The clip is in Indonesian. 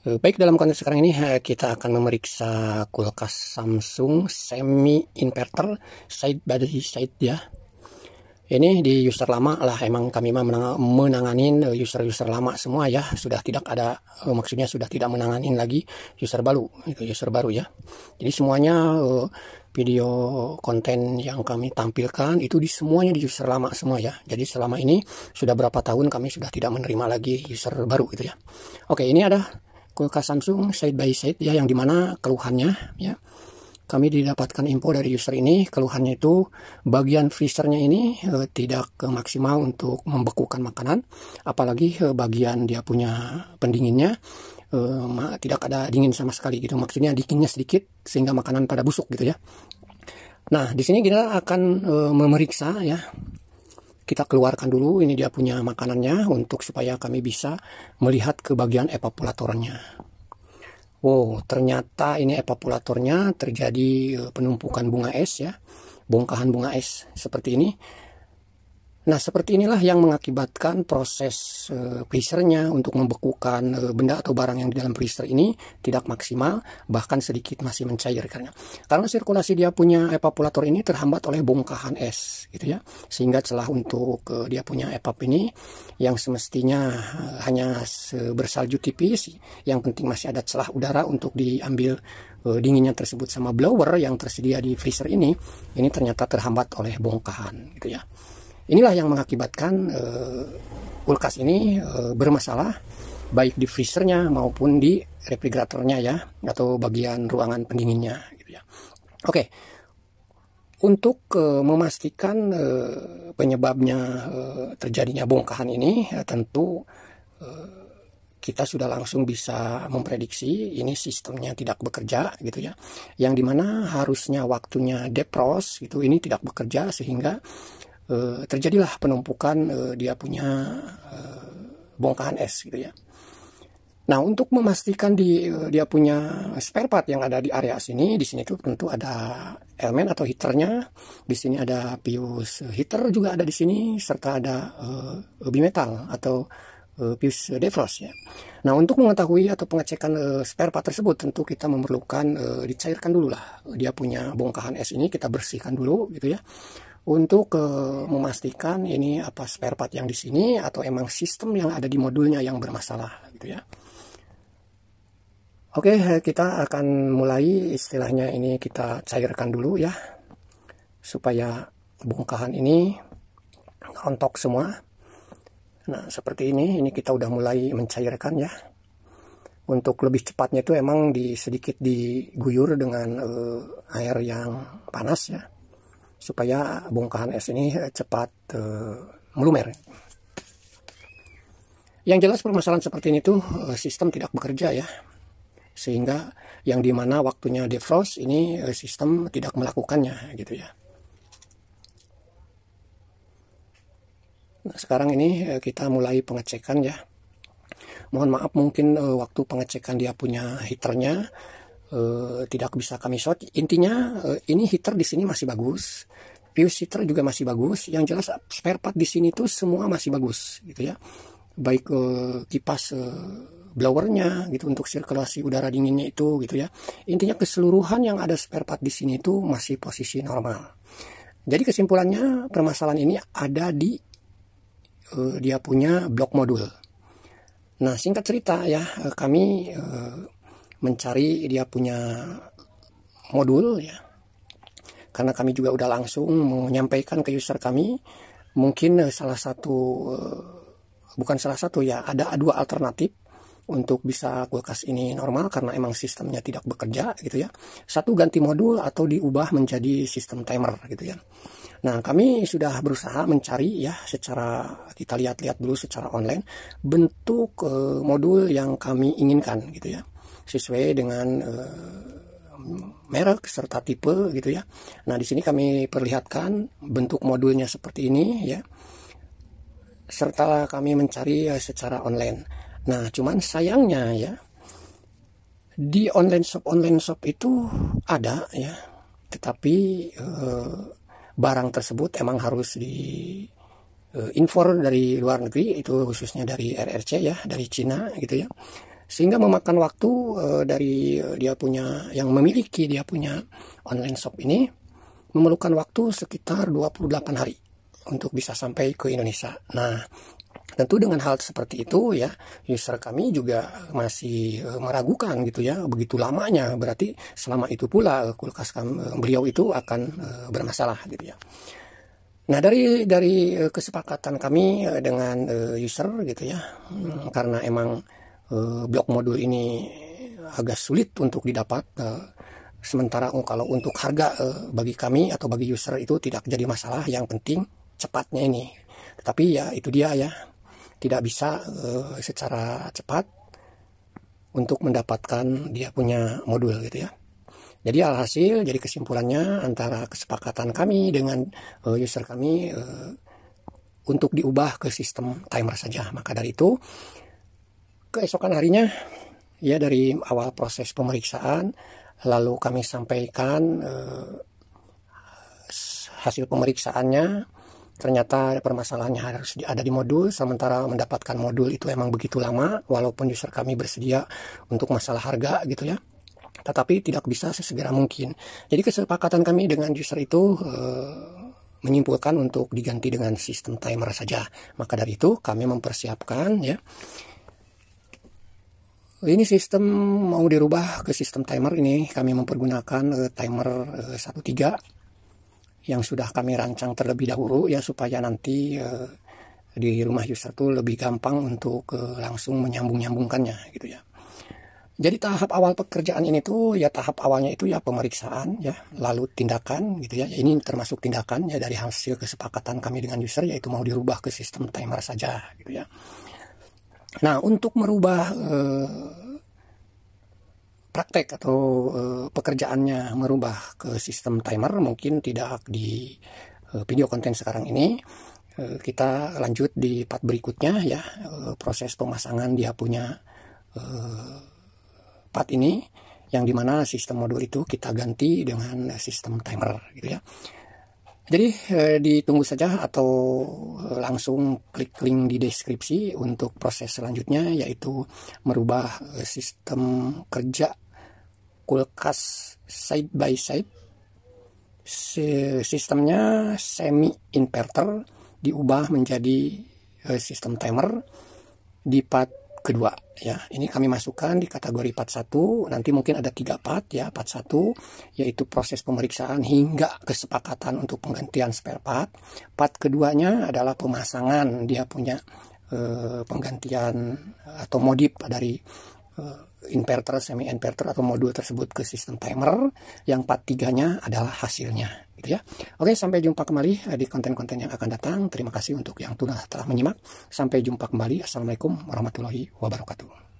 Baik, dalam konteks sekarang ini kita akan memeriksa kulkas Samsung semi inverter side by side ya. Ini di user lama lah, emang kami menanganin user-user lama semua ya. Sudah tidak ada, maksudnya sudah tidak menanganin lagi user baru, itu user baru ya. Jadi semuanya video konten yang kami tampilkan itu semuanya di user lama semua ya. Jadi selama ini sudah berapa tahun kami sudah tidak menerima lagi user baru gitu ya. Oke, ini ada kulkas Samsung side by side ya, yang dimana keluhannya ya, kami didapatkan info dari user ini, keluhannya itu bagian freezernya ini tidak maksimal untuk membekukan makanan, apalagi bagian dia punya pendinginnya tidak ada dingin sama sekali gitu, maksudnya dinginnya sedikit sehingga makanan pada busuk gitu ya. Nah, di sini kita akan memeriksa ya. Kita keluarkan dulu ini dia punya makanannya untuk supaya kami bisa melihat ke bagian evaporatornya. Wow, ternyata ini evaporatornya terjadi penumpukan bunga es ya, bongkahan bunga es seperti ini. Nah, seperti inilah yang mengakibatkan proses freezernya untuk membekukan benda atau barang yang di dalam freezer ini tidak maksimal, bahkan sedikit masih mencair karena sirkulasi dia punya evaporator ini terhambat oleh bongkahan es gitu ya, sehingga celah untuk dia punya evap ini yang semestinya hanya bersalju tipis, yang penting masih ada celah udara untuk diambil dinginnya tersebut sama blower yang tersedia di freezer ini ternyata terhambat oleh bongkahan gitu ya. Inilah yang mengakibatkan kulkas ini bermasalah baik di freezernya maupun di refrigeratornya ya, atau bagian ruangan pendinginnya gitu ya. Oke, untuk memastikan penyebabnya terjadinya bongkahan ini tentu kita sudah langsung bisa memprediksi ini sistemnya tidak bekerja gitu ya, yang dimana harusnya waktunya defrost gitu, ini tidak bekerja sehingga terjadilah penumpukan dia punya bongkahan es gitu ya. Nah, untuk memastikan dia punya spare part yang ada di area sini, di sini tuh tentu ada elemen atau heaternya. Di sini ada fuse heater juga ada di sini, serta ada bimetal atau fuse defrost ya. Nah, untuk mengetahui atau pengecekan spare part tersebut tentu kita memerlukan dicairkan dulu lah dia punya bongkahan es ini, kita bersihkan dulu gitu ya, untuk memastikan ini apa spare part yang di sini atau emang sistem yang ada di modulnya yang bermasalah gitu ya. Oke, kita akan mulai, istilahnya ini kita cairkan dulu ya, supaya bongkahan ini rontok semua. Nah, seperti ini kita udah mulai mencairkan ya. Untuk lebih cepatnya itu emang sedikit diguyur dengan air yang panas ya, supaya bongkahan es ini cepat melumer. Yang jelas permasalahan seperti ini tuh sistem tidak bekerja ya, sehingga yang dimana waktunya defrost ini sistem tidak melakukannya gitu ya. Nah, sekarang ini kita mulai pengecekan ya. Mohon maaf mungkin waktu pengecekan dia punya heaternya tidak bisa kami shot. Intinya ini heater di sini masih bagus, fuse heater juga masih bagus. Yang jelas spare part di sini tuh semua masih bagus gitu ya. Baik kipas blowernya gitu untuk sirkulasi udara dinginnya itu gitu ya. Intinya keseluruhan yang ada spare part di sini itu masih posisi normal. Jadi kesimpulannya permasalahan ini ada di dia punya blok modul. Nah, singkat cerita ya, kami mencari dia punya modul ya, karena kami juga udah langsung menyampaikan ke user kami, mungkin bukan salah satu ya, ada dua alternatif untuk bisa kulkas ini normal karena emang sistemnya tidak bekerja gitu ya. Satu, ganti modul atau diubah menjadi sistem timer gitu ya. Nah, kami sudah berusaha mencari ya, kita lihat-lihat dulu secara online bentuk modul yang kami inginkan gitu ya, sesuai dengan merek serta tipe gitu ya. Nah, di sini kami perlihatkan bentuk modulnya seperti ini ya, serta kami mencari secara online. Nah, cuman sayangnya ya, di online shop itu ada ya, tetapi barang tersebut emang harus impor dari luar negeri, itu khususnya dari RRC ya, dari Cina gitu ya. sehingga memakan waktu dari dia punya yang memiliki dia punya online shop ini memerlukan waktu sekitar 28 hari untuk bisa sampai ke Indonesia. Nah, tentu dengan hal seperti itu ya, user kami juga masih meragukan gitu ya, begitu lamanya, berarti selama itu pula kulkas beliau itu akan bermasalah gitu ya. Nah, dari kesepakatan kami dengan user gitu ya, karena emang blok modul ini agak sulit untuk didapat, sementara kalau untuk harga bagi kami atau bagi user itu tidak jadi masalah, yang penting cepatnya ini. Tetapi ya itu dia ya, tidak bisa secara cepat untuk mendapatkan dia punya modul gitu ya. Jadi alhasil, jadi kesimpulannya antara kesepakatan kami dengan user kami untuk diubah ke sistem timer saja. Maka dari itu, keesokan harinya, ya dari awal proses pemeriksaan, lalu kami sampaikan hasil pemeriksaannya, ternyata permasalahannya harus ada di modul, sementara mendapatkan modul itu emang begitu lama, walaupun user kami bersedia untuk masalah harga gitu ya. Tetapi tidak bisa sesegera mungkin. Jadi kesepakatan kami dengan user itu menyimpulkan untuk diganti dengan sistem timer saja. Maka dari itu kami mempersiapkan ya. Ini sistem mau dirubah ke sistem timer ini, kami mempergunakan timer 13 yang sudah kami rancang terlebih dahulu ya, supaya nanti di rumah user tuh lebih gampang untuk langsung menyambung-nyambungkannya gitu ya. Jadi tahap awal pekerjaan ini tuh ya, tahap awalnya itu ya pemeriksaan ya, lalu tindakan gitu ya. Ini termasuk tindakan ya dari hasil kesepakatan kami dengan user, yaitu mau dirubah ke sistem timer saja gitu ya. Nah, untuk merubah praktek atau pekerjaannya merubah ke sistem timer mungkin tidak di video konten sekarang ini. Kita lanjut di part berikutnya ya, proses pemasangan dia punya part ini, yang dimana sistem modul itu kita ganti dengan sistem timer gitu ya. Jadi ditunggu saja atau langsung klik link di deskripsi untuk proses selanjutnya, yaitu merubah sistem kerja kulkas side by side. Sistemnya semi inverter diubah menjadi sistem timer di part kedua ya. Ini kami masukkan di kategori part 1. Nanti mungkin ada 3 part ya. Part 1 yaitu proses pemeriksaan hingga kesepakatan untuk penggantian spare part. Part keduanya adalah pemasangan dia punya penggantian atau modif dari inverter, semi inverter atau modul tersebut ke sistem timer. Yang part 3-nya adalah hasilnya gitu ya. Oke, sampai jumpa kembali di konten-konten yang akan datang. Terima kasih untuk yang telah menyimak. Sampai jumpa kembali. Assalamualaikum warahmatullahi wabarakatuh.